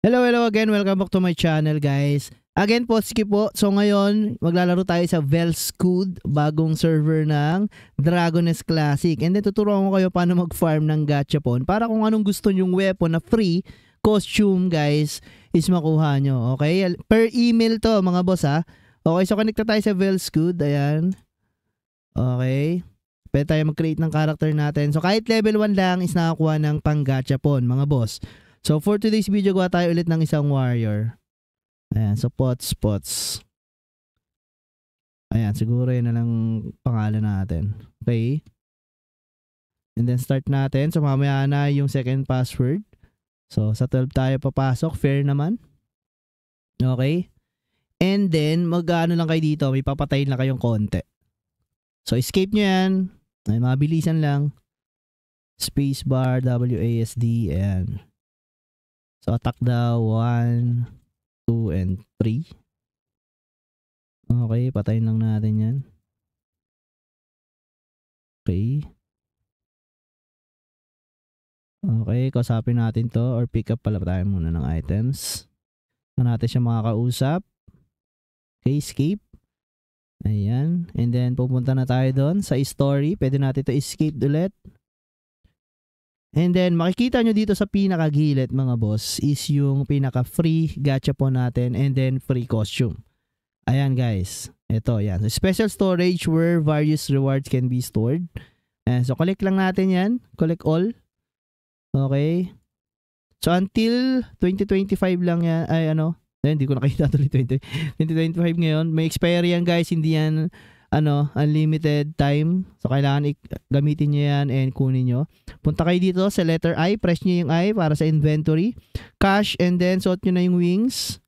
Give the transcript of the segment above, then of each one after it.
Hello, hello again. Welcome back to my channel, guys. Again po, Ski po. So ngayon, maglalaro tayo sa Velscood, bagong server ng Dragoness Classic. And then tuturuan ko kayo paano mag-farm ng gachapon para kung anong gusto nyong weapon na free costume, guys, is makuha nyo. Okay? Per email to, mga boss, ha. Okay, so connect na tayo sa Velscood. Ayan. Okay. Pwede tayo mag-create ng character natin. So kahit level 1 lang is nakakuha ng pang gachapon, mga boss. So for today's video, gawa tayo ulit ng isang warrior. Ayan, so pots. Ayan, siguro yun na lang pangalan natin. Okay. And then start natin. So mamaya na yung second password. So sa 12 tayo papasok. Fair naman. Okay. And then mag-ano lang kayo dito. May papatayin lang kayong konti. So escape nyo yan. Ay, mabilisan lang. Spacebar, WASD, and so attack daw 1, 2, and 3. Okay, patayin lang natin yan. Okay. Okay, kausapin natin to or pick up pala tayo muna ng items. So natin siya makakausap. Okay, escape. Ayan. And then pupunta na tayo doon sa story. Pwede natin to escape ulit. And then makikita nyo dito sa pinakagilid, mga boss, is yung pinaka free gachapon natin and then free costume. Ayan, guys. Ito, yan. Special storage where various rewards can be stored. Ayan, so collect lang natin yan. Collect all. Okay. So until 2025 lang yan. Ay ano. Hindi ko nakita tuloy 2025 ngayon. May expiry yan, guys. Hindi yan unlimited time. So kailangan gamitin nyo yan and kunin nyo. Punta kayo dito sa letter I, press nyo yung I para sa inventory. Cash, and then suot nyo na yung wings.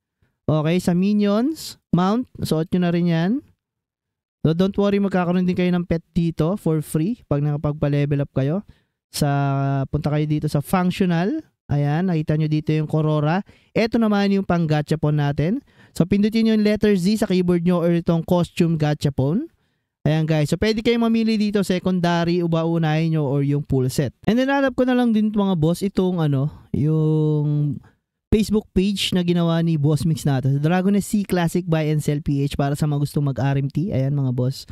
Okay, sa minions, mount, suot nyo na rin yan. So don't worry, magkakaroon din kayo ng pet dito for free pag nakapagpa-level up kayo. Punta kayo dito sa functional. Ayan, nakita nyo dito yung Korora. Ito naman yung pang gachapon natin. So pindutin nyo yung letter Z sa keyboard nyo or itong costume gachapon. Ayan, guys. So pwede kayong mamili dito secondary o unahin nyo or yung full set. And then hanap ko na lang din mga boss itong yung Facebook page na ginawa ni Boss Mix natin. Dragoness C Classic Buy and Sell PH para sa mga gustong mag-RMT. Ayan, mga boss.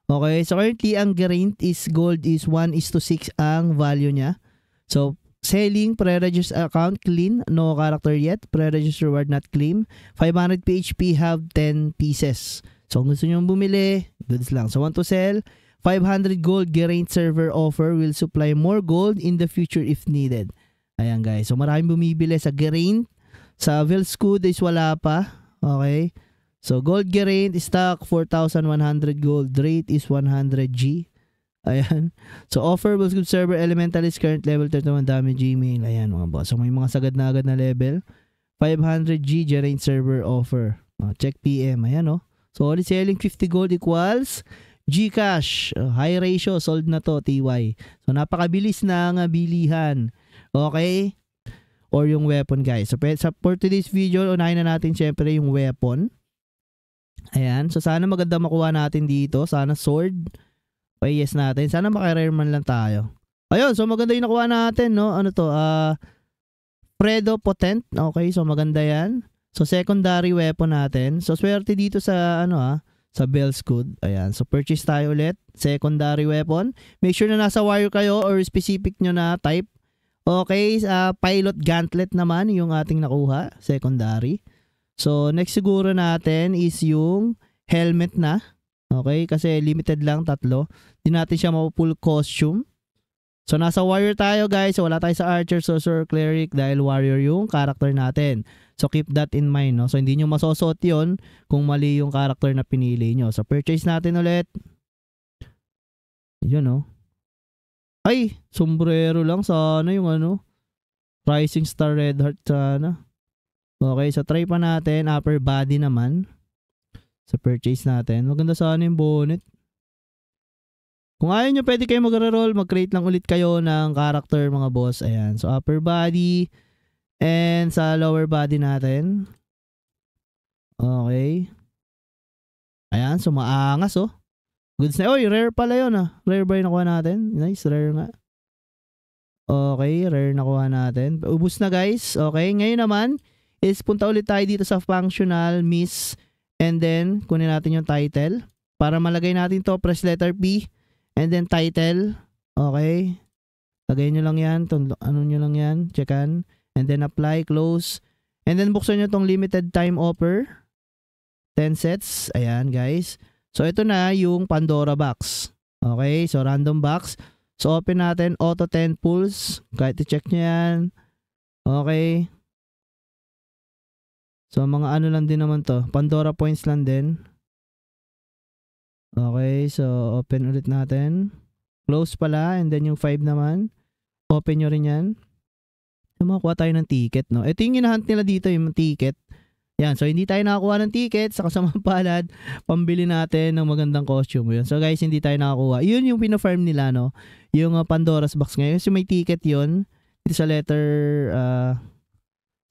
Okay, so currently ang geraint is gold is 1:6 ang value niya. So selling, pre-register account, clean, no character yet, pre-register reward not claim, 500 PHP, have 10 pieces. So kung gusto nyo bumili, goods lang. So want to sell, 500 gold geraint server offer will supply more gold in the future if needed. Ayan, guys, so maraming bumibili sa geraint. Sa Velscood is wala pa. Okay, so gold geraint stock 4,100 gold, rate is 100G. Ayan. So offer will give server elementalist current level 31 damage Gmail. Ayan, mga boss. So may mga sagad na agad na level. 500G geraint server offer. Check PM. Ayan, oh. So only selling 50 gold equals Gcash. High ratio. Sold na to, TY. So napakabilis ng bilihan. Okay? Or yung weapon, guys. So for today's video, unahin na natin syempre yung weapon. Ayan. So sana maganda makuha natin dito. Sana sword. Okay, yes natin. Sana maka-rare man lang tayo. Ayun, so maganda yung nakuha natin, no? Ano to? Fredo Potent. Okay, so maganda yan. So secondary weapon natin. So swerte dito sa sa Velscood. Ayan, so purchase tayo ulit. Secondary weapon. Make sure na nasa warrior kayo or specific nyo na type. Okay, pilot gauntlet naman yung ating nakuha. Secondary. So next siguro natin is yung helmet na. Okay, kasi limited lang, 3. Hindi natin siya mapu-full costume. So nasa warrior tayo, guys. So wala tayo sa archer, sorcerer, cleric dahil warrior yung character natin. So keep that in mind, no? So hindi nyo masosot yun kung mali yung character na pinili nyo. So purchase natin ulit. Yun, no? Ay, sombrero lang. Sana yung Rising Star Red Heart sana. Okay, so try pa natin. Upper body naman. Sa purchase natin. Maganda sana yung bonnet. Kung ayaw nyo, pwede kayo mag-reroll. Mag-create lang ulit kayo ng character, mga boss. Ayan. So, upper body. And sa lower body natin. Okay. Ayan. So, maangas, oh. Goods na. Oy, rare pala yun, ah. Rare ba yung nakuha natin? Nice, rare nga. Okay, rare nakuha natin. Ubus na, guys. Okay, ngayon naman, is punta ulit tayo dito sa functional, miss, and then kunin natin yung title. Para malagay natin to, press letter P, and then title. Okay. Lagay nyo lang yan, ano nyo lang yan, checkan. And then apply, close. And then buksan nyo tong limited time offer. 10 sets. Ayan guys. So ito na yung Pandora box. Okay, so random box. So open natin, auto 10 pulls. Kahit i-check nyo yan. Okay. So mga ano lang din naman to. Pandora points lang din. Okay, so open ulit natin. Close pala, and then yung 5 naman. Open nyo rin yan. So makakuha tayo ng ticket, no? Ito yung hinahunt nila dito, yung ticket. Yan, so hindi tayo nakakuha ng ticket. Sa kasamang palad, pambili natin ng magandang costume. Yun. So guys, hindi tayo nakakuha. Yun yung pina-farm nila, no? Yung Pandora's box ngayon. Kasi may ticket yun. Dito sa letter,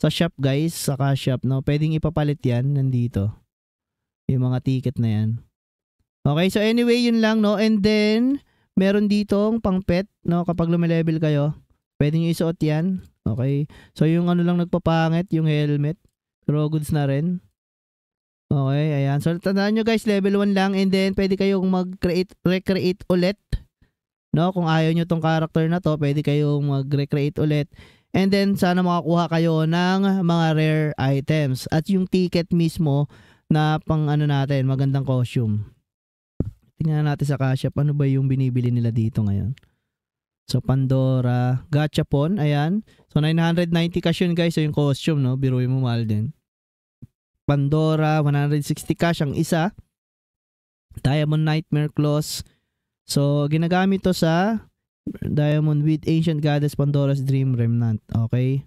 sa shop guys, sa cash shop, no? Pwedeng ipapalit yan, nandito. Yung mga ticket na yan. Okay, so anyway, yun lang, no? And then, meron ditong pang pet, no? Kapag lumilevel kayo, pwede nyo isuot yan. Okay, so yung ano lang nagpapangit, yung helmet. Pero goods na rin. Okay, ayan. So tandaan nyo guys, level 1 lang, and then pwede kayong recreate ulit. No? Kung ayaw nyo tong character na to, pwede kayong mag-recreate ulit. And then sana makakuha kayo ng mga rare items. At yung ticket mismo na pang ano natin, magandang costume. Tingnan natin sa cash shop, ano ba yung binibili nila dito ngayon. So Pandora, Gachapon, ayan. So 990 cash yun guys, so yung costume, no? Biruin mo, mahal din. Pandora, 160 cash ang isa. Diamond Nightmare Claws. So ginagamit to sa Diamond with Ancient Goddess Pandora's Dream Remnant. Okay.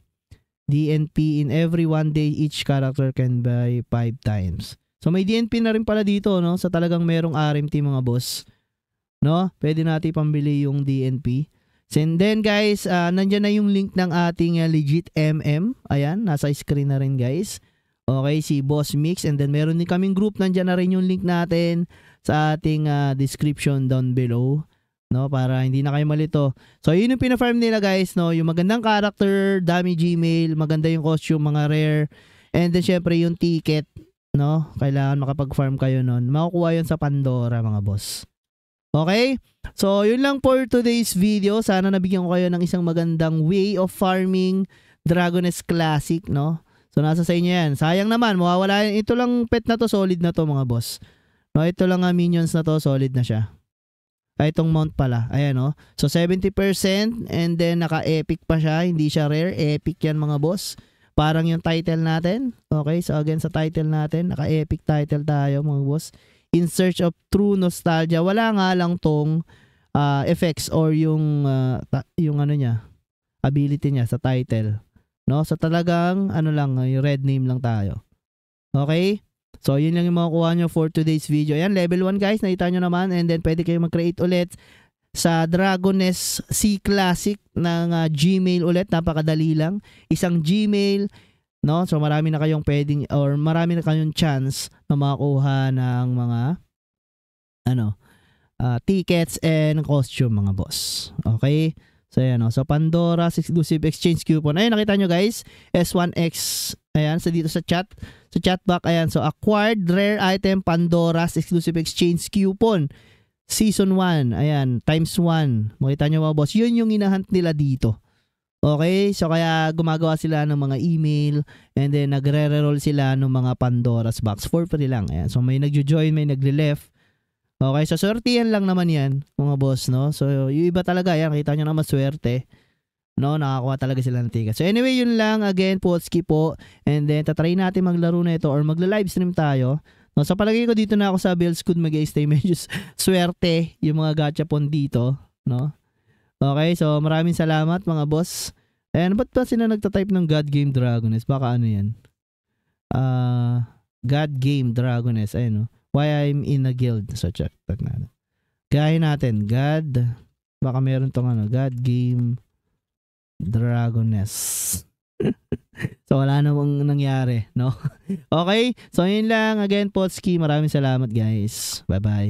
DNP in every 1 day, each character can buy 5 times. So may DNP na rin pala dito, no? Sa talagang merong RMT mga boss. No? Pwede natin pambili yung DNP. And then guys, nandyan na yung link ng ating legit MM. Ayan, nasa screen na rin guys. Okay, si Boss Mix. And then meron din kaming group. Nandyan na rin yung link natin sa ating description down below. No, para hindi na kayo malito. So yun yung pina-farm nila guys, no? Yung magandang character, dami Gmail, maganda yung costume, mga rare. And then syempre yung ticket, no? Kailangan makapag-farm kayo nun. Makukuha yun sa Pandora mga boss. Okay? So, yun lang for today's video. Sana nabigyan ko kayo ng isang magandang way of farming Dragoness Classic, no? So, nasa sa inyo yan. Sayang naman, mawawala yan. Ito lang pet na to, solid na to mga boss. No, ito lang minions na to, solid na siya. Ay, itong mount pala. Ayan, no? So, 70% and then naka-epic pa siya. Hindi siya rare. Epic yan mga boss. Parang yung title natin. Okay, so again sa title natin, naka-epic title tayo mga boss. In search of true nostalgia. Wala nga lang tong effects or yung ano niya, ability niya sa title. No? So talagang ano lang, yung red name lang tayo. Okay? So yun lang yung makukuha nyo for today's video. Ayan, level 1 guys, nakita nyo naman. And then pwede kayo mag-create ulit sa Dragoness C Classic ng Gmail ulit. Napakadali lang. Isang Gmail, no? So marami na kayong pwedeng or marami na kayong chance na makakuha ng mga tickets and costume mga boss. Okay? So ayan, no? So Pandora's exclusive exchange coupon. Ayun, nakita nyo guys, S1X. Ayan, so dito sa chat box, ayan. So acquired rare item Pandora's exclusive exchange coupon. Season 1, ayan, times 1. Makita nyo mga boss, yun yung inahunt nila dito. Okay, so kaya gumagawa sila ng mga email and then nagre-reroll sila ng mga Pandora's box for free lang. Ayan, so may nagjo-join, may nagle-left. Okay, so swertihan lang naman yan mga boss, no? So yung iba talaga, yan, kita nyo naman swerte. No, nakakuha talaga sila ng ticket. So anyway, yun lang. Again, Potski po. And then, tatry natin maglaro na ito or magla-live stream tayo. No, sa palagay ko dito na ako sa Bellscoot mag-stay. Medyo swerte yung mga gachapon dito. No? Okay, so maraming salamat mga boss. Ayan, ba't ba sila nagtatype ng God Game Dragoness? Baka ano yan? God Game Dragoness. Ayun, no? Why I'm in a guild. So check natin. Gahin natin. God. Baka meron tong God Game Dragoness. So wala namang nangyari, no? Okay? So yun lang. Again, Potski, maraming salamat guys. Bye-bye.